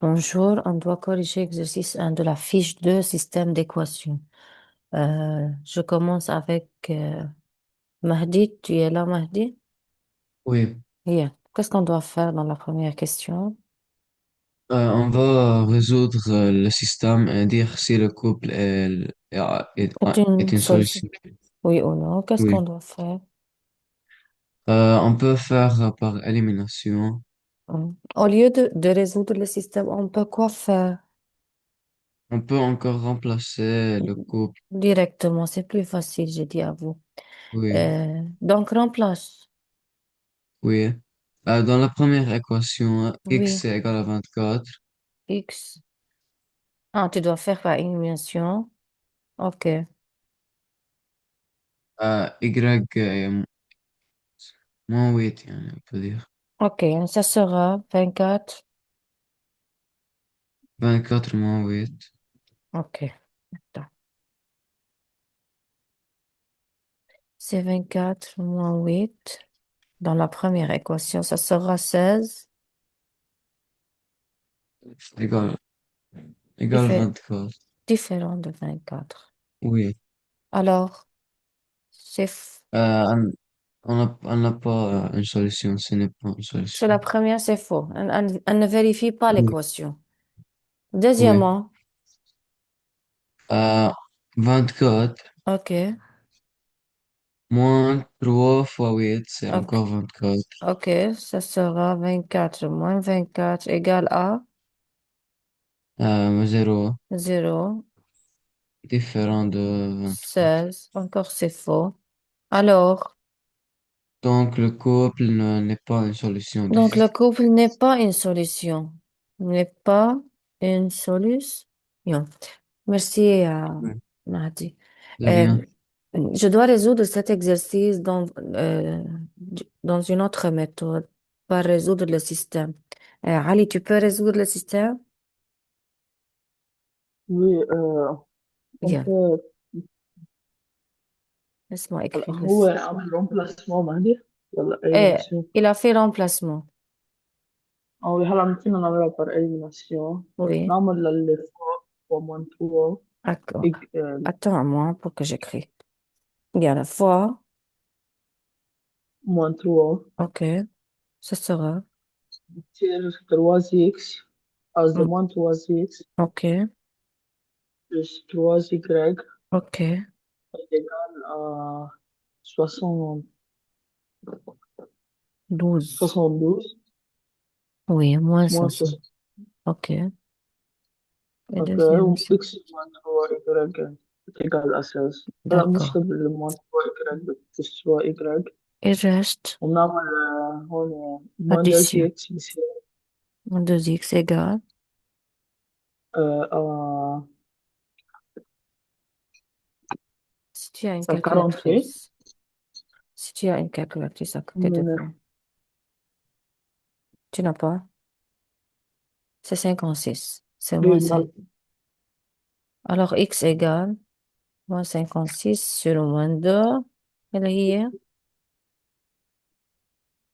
Bonjour, on doit corriger exercice 1 de la fiche 2, système d'équation. Je commence avec Mahdi. Tu es là, Mahdi? Oui, Bien. Qu'est-ce qu'on doit faire dans la première question? on va résoudre le système et dire si le couple C'est est une une solution. solution. Oui ou non? Qu'est-ce qu'on Oui. doit faire? On peut faire par élimination. Au lieu de résoudre le système, on peut quoi faire? On peut encore remplacer le couple. Directement, c'est plus facile, j'ai dit à vous. Oui, Donc, remplace. oui. Dans la première équation, Oui, x est égal à 24. X. Ah, tu dois faire par élimination. OK. Y est moins 8, يعني, on peut dire. OK, ça sera 24. 24 moins 8. OK. Attends. C'est 24 moins 8. Dans la première équation, ça sera 16. Égal, égal Diffé- 24. Différent de 24. Oui. Alors, Euh, on n'a pas une solution, ce n'est pas une c'est solution. la première, c'est faux. Elle ne vérifie pas Oui. l'équation. Oui. Deuxièmement, Euh, 24 OK, moins 3 fois 8 c'est OK, encore 24. OK, ça sera 24 moins 24 égale à 0, 0, différent de 24. 16. Encore c'est faux. Alors, Donc, le couple n'est pas une solution du donc le système. couple n'est pas une solution. N'est pas une solution. Merci, Oui. Mahdi. De Euh, rien. je dois résoudre cet exercice dans une autre méthode, pas résoudre le système. Ali, tu peux résoudre le système? Oui, on Bien, peut. laisse-moi هلا écrire le هو système. عمل رومبلاسمون مهدي ولا إليميناسيون؟ Il a fait remplacement. هلا فينا نعملها بار إليميناسيون. Oui, نعمل للي فوق ومن ترو d'accord. Attends à moi pour que j'écris. Bien, la fois, moins 3 ok, ce sera. بتصير 3 إكس، قصدي Mm, moins 3 إكس ok, plus 3 Y ok, égale à 60 12. 72 Oui, moins moins 60. 60. Ok. Et Ok, deuxième, و X moins 3 Y égale à 16. هلا d'accord. بنسحب ال moins 3 Y plus 3 Y Il reste وبنعمل هون moins 2 addition. X بصير 2x égale. à Si tu as une 48. calculatrice, si tu as une calculatrice à côté de من toi, tu n'as pas? C'est 56. C'est moins 5. من Alors, x égale moins 56 sur moins 2. اللي هي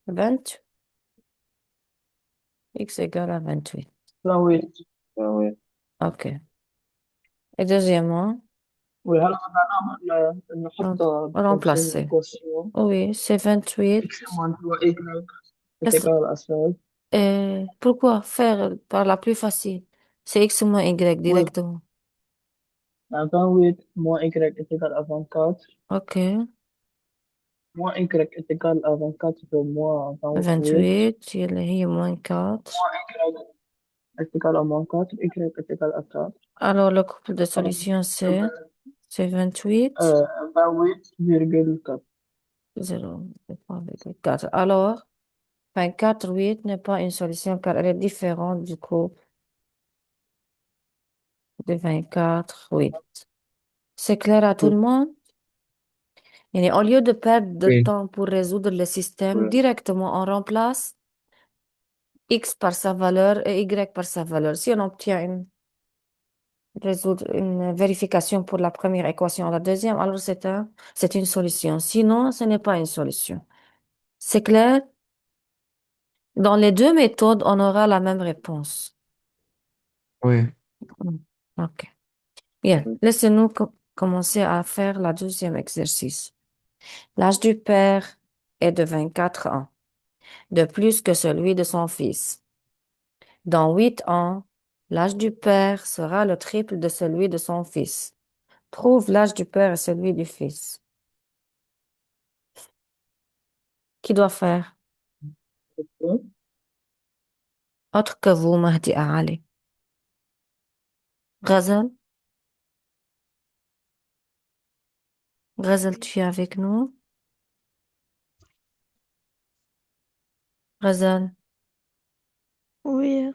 20. X égale à 28. 48. oui. OK. Et deuxièmement, وهلا بدنا نعمل rem- نحطها بروتين remplacer. الإكواسيون. Oui, c'est 28. X moins 3 Y est égal à 16. Pourquoi faire par la plus facile? C'est x moins y Oui, directement. 28 moins Y est égal à 24. OK. Moins Y est égal à 24 moins 28. 28, اللي هي moins 4. Moins Y est égal à moins 4. Y est égal à 4. Alors, le couple de Alors, solutions, c'est 28, 28,4. 0,4. Alors, 24, 8 n'est pas une solution car elle est différente du couple de 24, 8. C'est clair à tout le Oui, monde? Et au lieu de perdre de Oui. temps pour résoudre le système, oui. directement on remplace x par sa valeur et y par sa valeur. Si on obtient une vérification pour la première équation à la deuxième, alors c'est une solution. Sinon, ce n'est pas une solution. C'est clair? Dans les deux méthodes, on aura la même réponse. Oui, Mm. OK. Bien. Laissez-nous commencer à faire la deuxième exercice. L'âge du père est de 24 ans, de plus que celui de son fils. Dans 8 ans, l'âge du père sera le triple de celui de son fils. Trouve l'âge du père et celui du fils. Qui doit faire? Ok. Autre que vous, Mahdi Ali. Ghazal? Ghazal, tu es avec nous? Ghazal, Oui,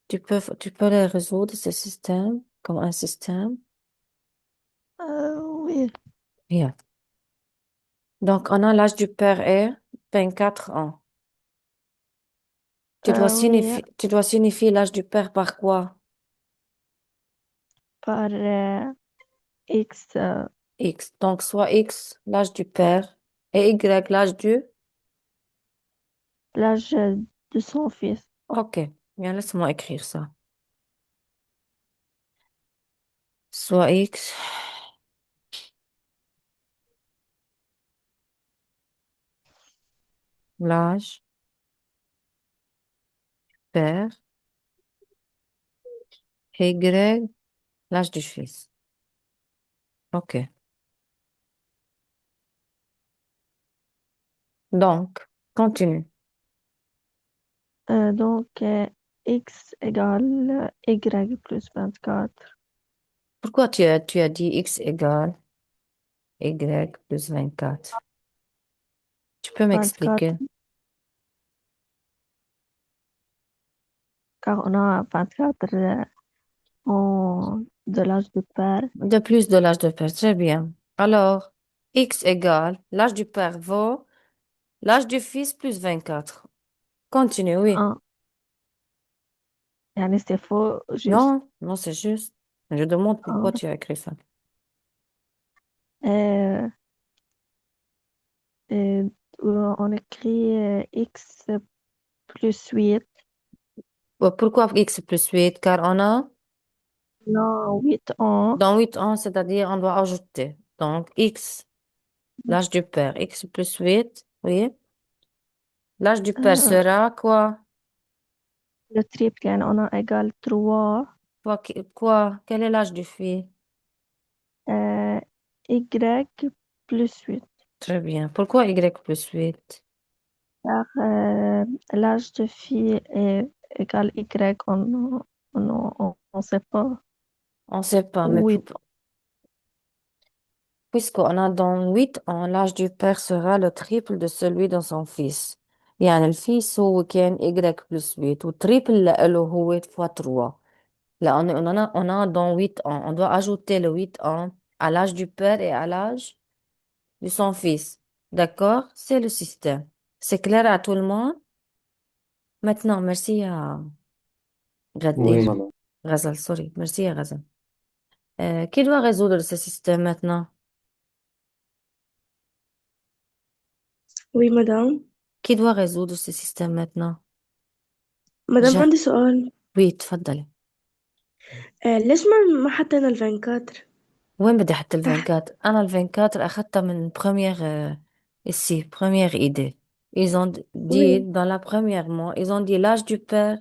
tu peux les résoudre, ces systèmes, comme un système? oui, Bien. Donc, on a l'âge du père est 24 ans. oui, Tu dois signifier l'âge du père par quoi? par X, X. Donc, soit X, l'âge du père, et Y, l'âge du... l'âge de son fils. OK. Bien, laisse-moi écrire ça. Soit X, l'âge, père, et Y, l'âge du fils. OK. Donc, continue. Donc, X égale Y plus 24. Pourquoi tu as dit X égale Y plus 24? Tu peux 24, m'expliquer? car on a 24 de l'âge du père. De plus de l'âge de père, très bien. Alors, X égale l'âge du père vaut l'âge du fils plus 24. Continue, oui. Un. يعني c'est faux, juste. Non, non, c'est juste. Je demande pourquoi Un. tu as écrit ça. Euh, euh, on écrit X plus 8. Pourquoi X plus 8? Car on a, Non, 8 ans. dans 8 ans, c'est-à-dire on doit ajouter. Donc, X, l'âge du père, X plus 8, oui. L'âge du père Euh, sera quoi? le triple, يعني on a égal 3. Quoi? Quel est l'âge du fils? Euh, Y plus 8. Très bien. Pourquoi Y plus 8? Car l'âge de fille est égal Y, on sait pas. On ne sait pas, mais Oui, puisqu'on a dans 8 ans, l'âge du père sera le triple de celui de son fils. يعني الفيس هو كان Y plus 8 وتريبل له هو fois 3. Là, on a dans 8 ans. On doit ajouter le 8 ans à l'âge du père et à l'âge de son fils. D'accord? C'est le système. C'est clair à tout le monde? Maintenant, merci à oui, madame. Ghazal, sorry. Merci à Ghazal. Qui doit résoudre ce système maintenant? Oui madame. Qui doit résoudre ce système maintenant? مدام Ja. عندي سؤال. Oui, تفضلي. ليش ما حطينا ال 24؟ وين بدي احط ال تحت. 24؟ انا ال 24 اخذتها من première ici, première idée. Ils ont dit Oui, dans la première mot, ils ont dit l'âge du père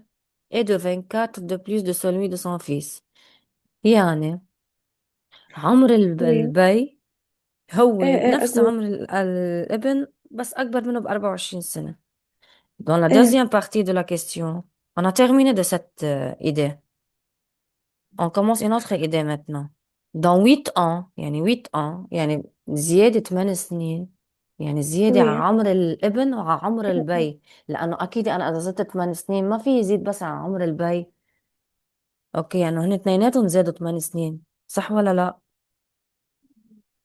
est de 24 de plus de celui de son fils. يعني عمر oui. البي هو نفس أقول. عمر الابن بس اكبر منه ب 24 سنة. Dans la إيه. deuxième partie de la question, on a terminé de cette idée. On commence une autre idée maintenant. Dans 8 ans يعني 8 ans يعني زيادة 8 سنين يعني زيادة على Oui. عمر الابن وعلى عمر البي لأنه أكيد أنا إذا زدت 8 سنين ما في يزيد بس على عمر البي. أوكي يعني هن اثنيناتهم زادوا 8 سنين صح ولا لا؟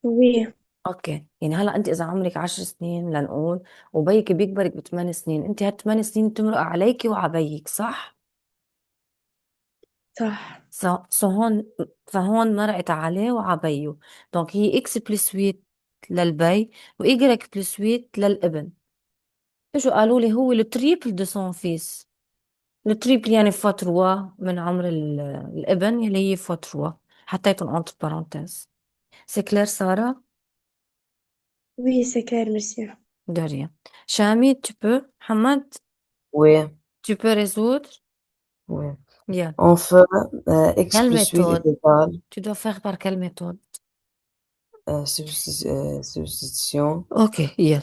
Oui. أوكي يعني هلا أنت إذا عمرك 10 سنين لنقول وبيك بيكبرك ب8 سنين أنت هال8 سنين تمرق عليكي وعبيك صح؟ صح. هون فهون مرقت عليه وعبيه دونك هي اكس بلس 8 للبي وايجريك بلس 8 للابن اجوا قالوا لي هو التريبل دو سون فيس التريبل يعني فوا تروا من عمر الابن اللي هي فوا تروا. حطيتهم entre parenthèses. C'est clair, Sarah? Oui, c'est clair, merci. De rien. Chami, tu peux? Hamad, Oui, tu peux résoudre? oui. Yeah. On fait x Quelle plus 8 est méthode? égal Tu dois faire par quelle méthode? substitution. Ok, yeah.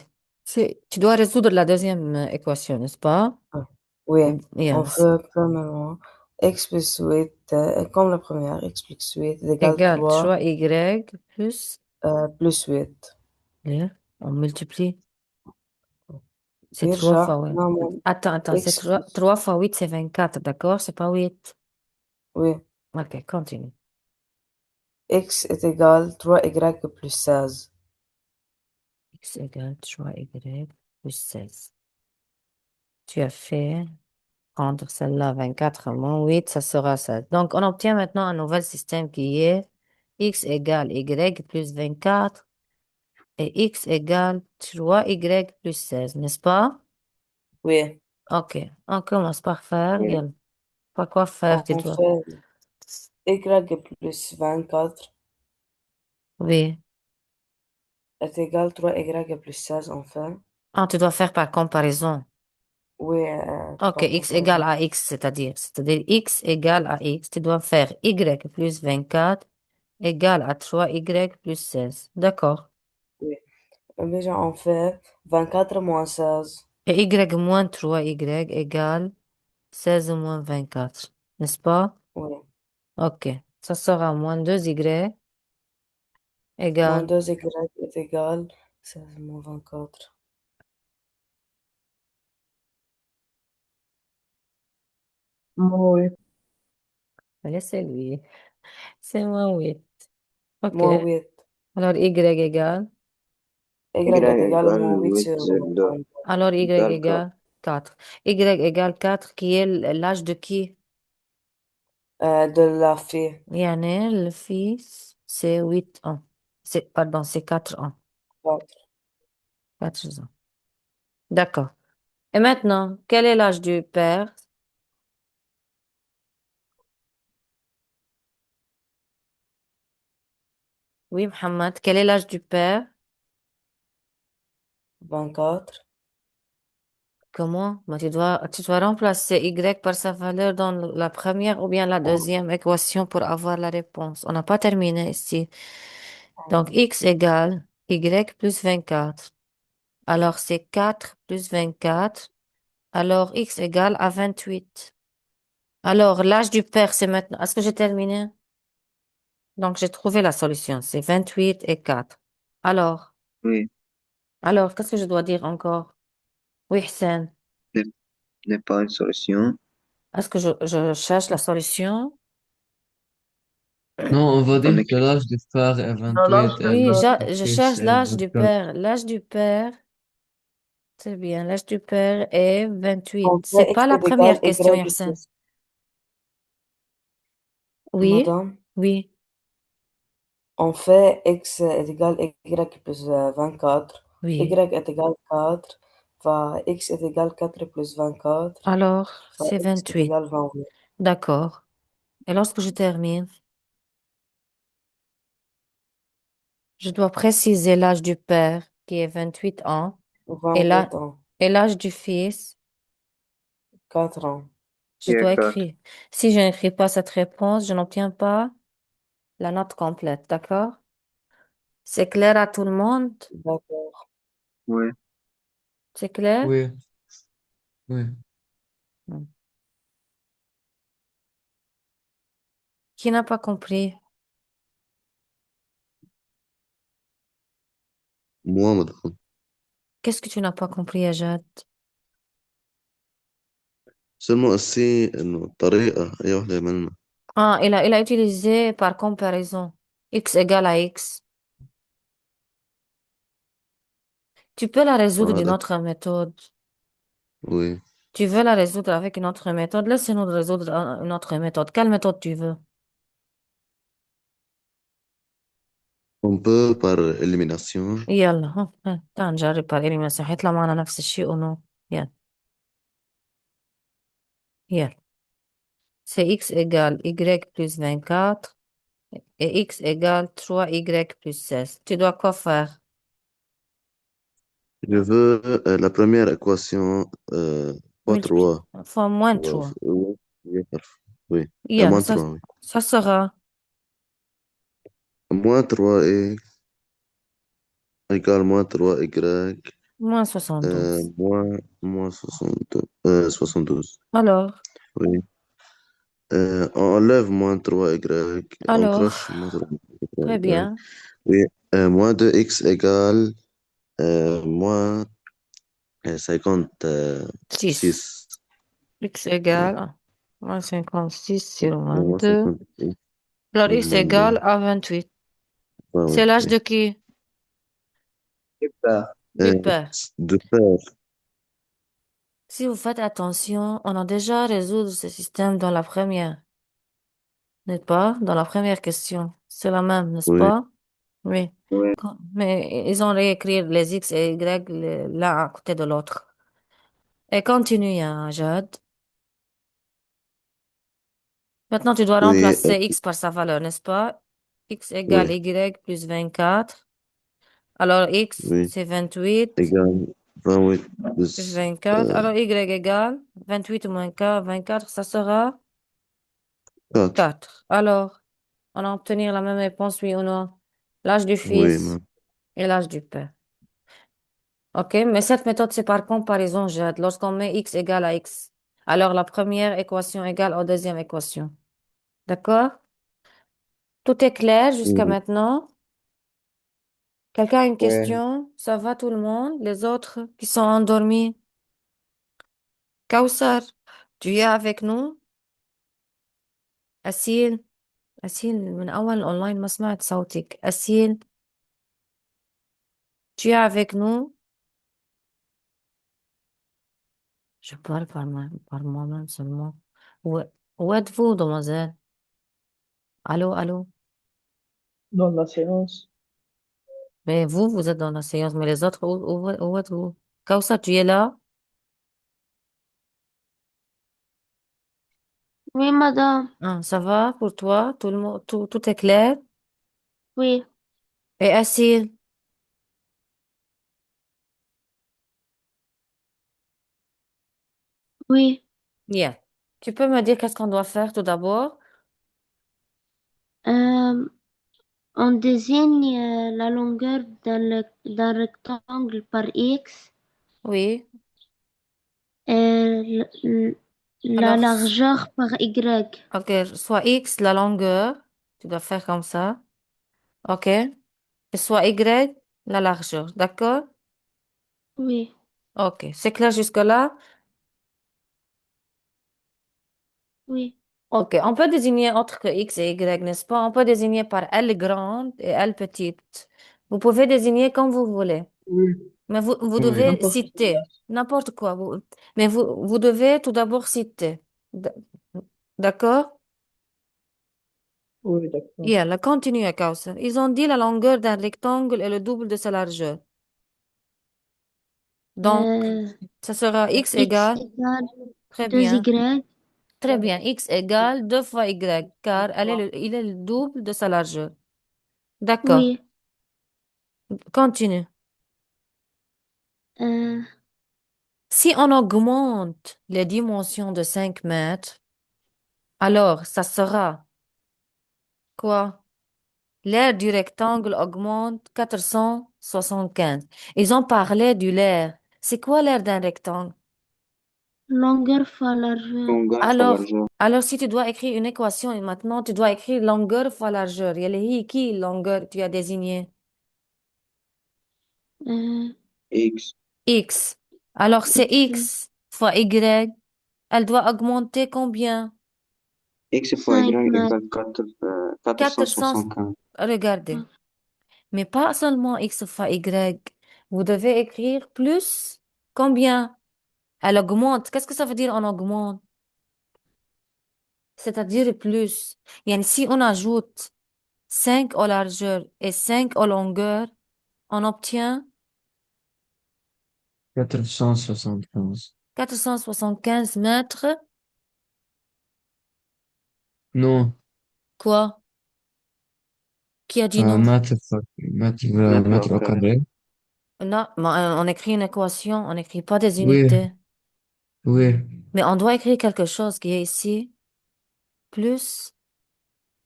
Tu dois résoudre la deuxième équation, n'est-ce pas? Ah, oui, Yeah. on fait premièrement x plus 8, comme la première, x plus 8 est égal Égal 3 3y plus, plus 8. yeah, on multiplie. C'est 3 Birja, fois 8. non, Attends, c'est x 3, plus, 3 fois 8, c'est 24, d'accord? C'est pas 8. oui, Ok, continue. x est égal 3y plus 16. X égale 3y plus 16. Tu as fait prendre celle-là 24 moins 8, ça sera 16. Donc, on obtient maintenant un nouvel système qui est x égale y plus 24 et x égale 3y plus 16, n'est-ce pas? Oui, Ok, on commence par faire. oui. Par quoi faire, tu On dois? fait y plus 24 Oui. est égal 3y plus 16, enfin. Ah, tu dois faire par comparaison. Oui, Ok, par x égale comparaison. à x, c'est-à-dire x égale à x. Tu dois faire y plus 24 égale à 3y plus 16. D'accord. Oui. Déjà, on fait 24 moins 16. Et y moins 3y égale 16 moins 24. N'est-ce pas? Oui. Ok. Ça sera moins 2y Moins égale. 2y est égal 16 moins 24. Oui. Laissez-lui. C'est moins 8. Ok. Moins 8. Alors y égale. Y Y est égal égale moins 8 8 sur sur moins 2 32. Alors y égale 4. égale 4. Y égale 4 qui est l'âge de qui? De la fille. Yani, le fils, c'est 8 ans. Pardon, c'est 4 ans. 4. 4 ans. D'accord. Et maintenant, quel est l'âge du père? Oui, Mohamed, quel est l'âge du père? 24. Comment? Bah, tu dois remplacer Y par sa valeur dans la première ou bien la deuxième équation pour avoir la réponse. On n'a pas terminé ici. Donc, X égale Y plus 24. Alors, c'est 4 plus 24. Alors, X égale à 28. Alors, l'âge du père, c'est maintenant. Est-ce que j'ai terminé? Donc, j'ai trouvé la solution. C'est 28 et 4. Alors, Oui, qu'est-ce que je dois dire encore? Oui, Hussein. n'est n'est pas une solution. Est-ce que je cherche la solution? Non, on va On dire que écrit l'âge du frère est Non, l'âge 28 et Oui, l'âge du je fils cherche est l'âge du 24. père. L'âge du père, c'est bien. L'âge du père est 28. On C'est fait pas x la est égal première question, y Hussein. plus. Oui, Madame, oui, on fait x est égal y plus 24. Y oui. est égal 4. Va x est égal 4 plus 24. Alors, Va c'est x est 28. égal 28. D'accord. Et lorsque je termine, je dois préciser l'âge du père, qui est 28 ans, et 28 ans. l'âge du fils, 4 ans. je qui est dois 4. écrire. Si je n'écris pas cette réponse, je n'obtiens pas la note complète, d'accord? C'est clair à tout le monde? D'accord. Oui, C'est clair? Oui, oui. Hmm. Qui n'a pas compris? moi madame. Qu'est-ce que tu n'as pas compris, Ajad? seulement assez إنه الطريقة أي واحدة منا. Ah, il a utilisé par comparaison. X égale à X. Tu peux la résoudre d'une هذا autre méthode. oui. Tu veux la résoudre avec une autre méthode? Laisse-nous résoudre une autre méthode. Quelle méthode tu veux? On peut par élimination. يلا تعال نجرب par élimination. حيطلع معنا نفس الشيء ونو. يلا. Yeah. C'est x égale y plus 24 et x égale 3y plus 16. Tu dois quoi faire? Je veux la première équation fois Multiplie 3. fois moins Ouais, 3. oui, oui, parfait. Oui, Yeah, moins 3, oui. ça sera Moins 3 égale moins 3y moins 72. moins 62, 72. Alors, Oui. On enlève moins 3y, on alors, croche moins très 3y. bien. Oui, moins 2x égale moins 6. 56. X Oui, égale moins 56 sur moins 22. 56 Alors, sur x 22. égale à 28. Ah oui, C'est l'âge oui. de qui? Super. Du père. De pair, Si vous faites attention, on a déjà résolu ce système dans la première, n'est-ce pas? Dans la première question. C'est la même, n'est-ce oui, pas? Oui. Ouais. Mais ils ont réécrit les X et Y l'un à côté de l'autre. Et continue, hein, Jade. Maintenant, tu dois oui, remplacer X par sa valeur, n'est-ce pas? X égale oui, Y plus 24. Alors, X, oui, c'est 28 égale 28 plus plus 24. Alors, Y égale 28 moins 4, 24, ça sera 4. 4. Alors, on a obtenu la même réponse, oui ou non? L'âge du Oui, fils ma- et l'âge du père. OK? Mais cette méthode, c'est par comparaison, Jade. Lorsqu'on met X égale à X, alors la première équation égale à la deuxième équation. D'accord? Tout est clair jusqu'à oui. maintenant? Quelqu'un a une Ouais. question? Ça va tout le monde? Les autres qui sont endormis? Kawsar, tu es avec nous? أسيل أسيل من أول الأونلاين ما سمعت صوتك. أسيل, tu es avec nous? Je parle par moi-même seulement. Où, où êtes-vous, demoiselle? Allô, allô? Dans la séance. Mais vous, vous êtes dans la séance, mais les autres, où êtes-vous? Kawsar, tu es là? Oui, madame. Ah, ça va pour toi? Tout le monde, tout est clair? Oui, Et Asile? oui. Bien. Tu peux me dire qu'est-ce qu'on doit faire tout d'abord? Euh, on désigne la longueur d'un rectangle par X Oui. et la Alors, largeur par Y. ok, soit X, la longueur, tu dois faire comme ça. Ok. Et soit Y, la largeur. D'accord? Oui, Ok. C'est clair jusque-là? oui. Ok. On peut désigner autre que X et Y, n'est-ce pas? On peut désigner par L grande et L petite. Vous pouvez désigner comme vous voulez. Oui, Mais vous Oui. devez n'importe citer n'importe quoi. Mais vous devez tout d'abord citer. D- D'accord? Oui, d'accord. Yalla, continue à Kawsar. Ils ont dit la longueur d'un rectangle est le double de sa largeur. Donc, Euh, ça sera x X égale, égale très bien, 2Y. très bien, x égale 2 fois y, car il est le double de sa largeur. D'accord, Oui. continue. Euh, Si on augmente les dimensions de 5 mètres, alors ça sera quoi? L'aire du rectangle augmente 475. Ils ont parlé du l'aire. C'est quoi l'aire d'un rectangle? longueur fois largeur. Longueur fois Alors, largeur. alors si tu dois écrire une équation et maintenant tu dois écrire longueur fois largeur. Il y a les qui longueur tu as désigné? Euh, X. X. Alors c'est X, X fois Y. Elle doit augmenter combien? X fois Y 5 mètres. égale 400. 475. Regardez. Mais pas seulement X fois Y. Vous devez écrire plus combien? Elle augmente. Qu'est-ce que ça veut dire on augmente? C'est-à-dire plus. Yani si on ajoute 5 au largeur et 5 au longueur, on obtient 475. 475 mètres Non. Quoi? Qui a dit non? Mètre Mètre au au carré. carré. Non, mais on écrit une équation, on n'écrit pas des Oui, unités. oui, Mais on doit écrire quelque chose qui est ici, plus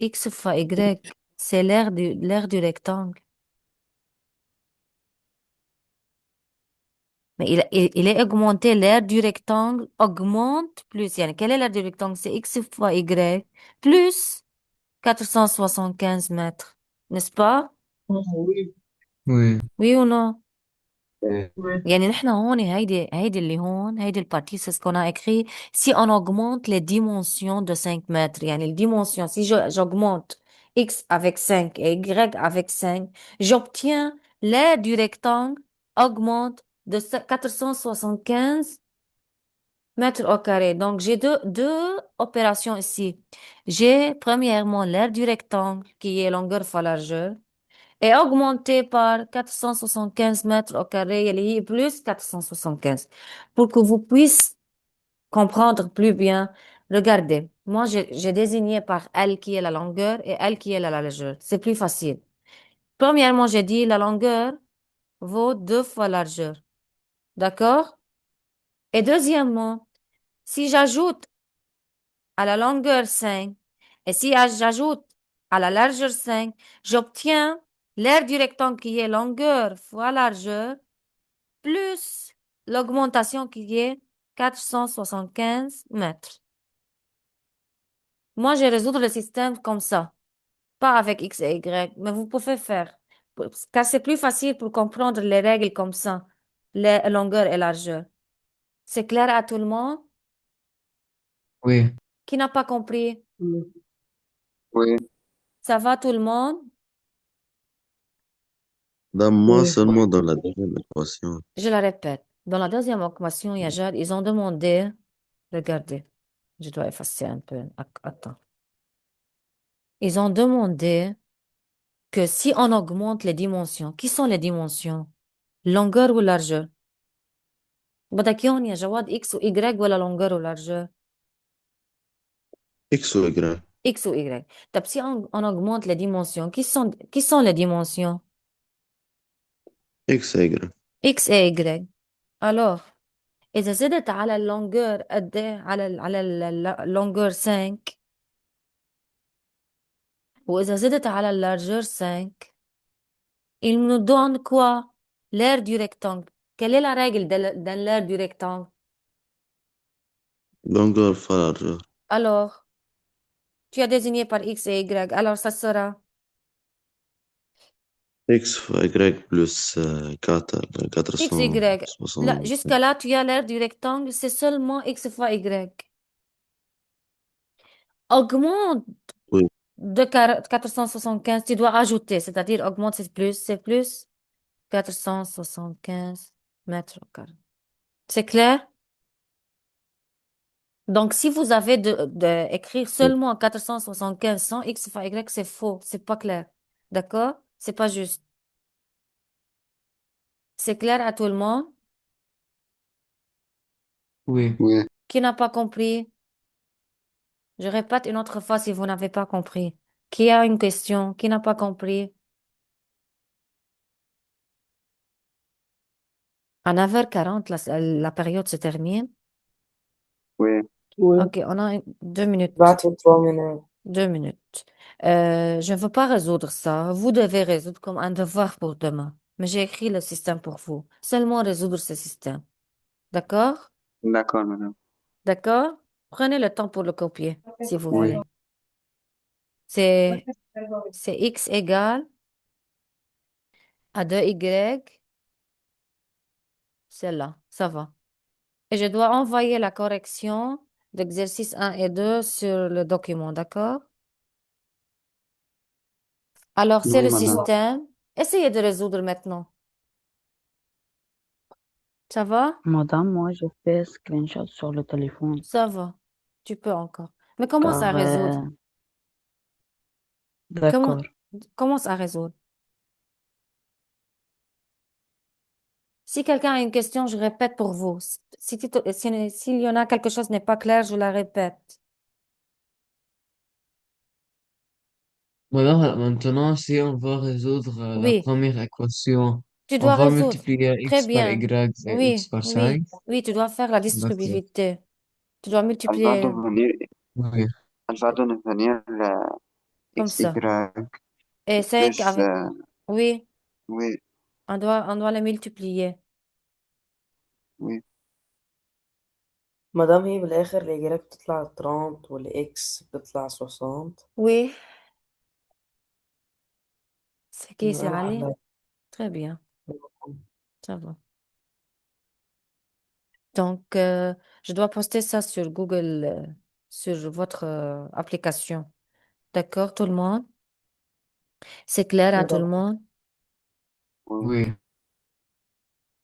x fois y. C'est l'aire du rectangle. Mais il est augmenté, l'aire du rectangle augmente plus. Yani, quelle est l'aire du rectangle? C'est x fois y plus 475 mètres. N'est-ce pas? Oui, oui, Oui ou non? Oui. oui. يعني نحن هون هيدي اللي هون هيدي البارtie c'est ce qu'on a écrit si on augmente les dimensions de 5 mètres يعني les dimensions si j'augmente x avec 5 et y avec 5 j'obtiens l'aire du rectangle augmente de 475 mètres au carré donc j'ai deux opérations ici j'ai premièrement l'aire du rectangle qui est longueur fois largeur est augmenté par 475 mètres au carré, il est plus 475. Pour que vous puissiez comprendre plus bien, regardez, moi j'ai désigné par L qui est la longueur et L qui est la largeur. C'est plus facile. Premièrement, j'ai dit la longueur vaut 2 fois largeur. D'accord? Et deuxièmement, si j'ajoute à la longueur 5 et si j'ajoute à la largeur 5, j'obtiens l'aire du rectangle qui est longueur fois largeur plus l'augmentation qui est 475 mètres. Moi, je résous le système comme ça, pas avec X et Y, mais vous pouvez faire, car c'est plus facile pour comprendre les règles comme ça, les longueurs et largeur. C'est clair à tout le monde? oui, Qui n'a pas compris? Oui. Oui. Ça va tout le monde? Dans moi Oui. seulement dans la deuxième équation. Je la répète. Dans la deuxième équation, Yajar, ils ont demandé, regardez, je dois effacer un peu, attends. Ils ont demandé que si on augmente les dimensions, qui sont les dimensions? Longueur ou largeur? بدك يهون يا جواد X و Y ولا longueur ou largeur? X ou Y. X ou Y. طب si on augmente les dimensions, qui sont les dimensions? X et Y. X et Y. Alors, إذا زدت على اللونجور قد إيه؟ على اللونجور 5 وإذا زدت على اللارجeur 5 il nous donne quoi? L'aire du rectangle. Quelle est la règle dans l'aire du rectangle? Longueur fois largeur. Alors, tu as désigné par X et Y. Alors, ça sera X fois Y plus 4, X, Y. Là, 460. jusqu'à là, tu as l'aire du rectangle, c'est seulement X fois Y. Augmente Oui, de 475, tu dois ajouter, c'est-à-dire augmente, c'est plus 475 mètres au carré. C'est clair? Donc, si vous avez écrire seulement 475 sans X fois Y, c'est faux, c'est pas clair. D'accord? C'est pas juste. C'est clair à tout le monde? oui. Oui. Qui n'a pas compris? Je répète une autre fois si vous n'avez pas compris. Qui a une question? Qui n'a pas compris? À 9h40, la période se termine. Oui. Oui. OK, on a 2 minutes. 23 minutes. 2 minutes. Je ne veux pas résoudre ça. Vous devez résoudre comme un devoir pour demain. Mais j'ai écrit le système pour vous. Seulement résoudre ce système. D'accord? D'accord, madame. D'accord? Prenez le temps pour le copier, si vous Oui. voulez. C'est x égale à 2y. Celle-là, ça va. Et je dois envoyer la correction d'exercice 1 et 2 sur le document, d'accord? Alors, c'est Oui, le madame. système. Essayez de résoudre maintenant. Ça va? Madame, moi, je fais screenshot sur le téléphone, Ça va. Tu peux encore. Mais commence à car, résoudre. Comment, d'accord. commence à résoudre. Si quelqu'un a une question, je répète pour vous. S'il y en a quelque chose n'est pas clair, je la répète. Voilà, maintenant, si on va résoudre la Oui, première équation, tu on dois va résoudre. multiplier Très x par y bien. et x Oui, par oui, 5. oui, tu dois faire la D'accord. distributivité. Tu dois Elle va multiplier devenir, Oui, elle va devenir comme xy ça. Et 5 plus, avec... Oui, oui, on doit les multiplier. oui, مادام هي بالآخر الإجابة بتطلع 30 والإكس بتطلع 60 Oui, c'est qui, c'est يبقى أنا Ali? حلها. Très bien, ça va. Donc, je dois poster ça sur Google, sur votre application. D'accord, tout le monde? C'est clair à tout le تمام. monde? oui. oui.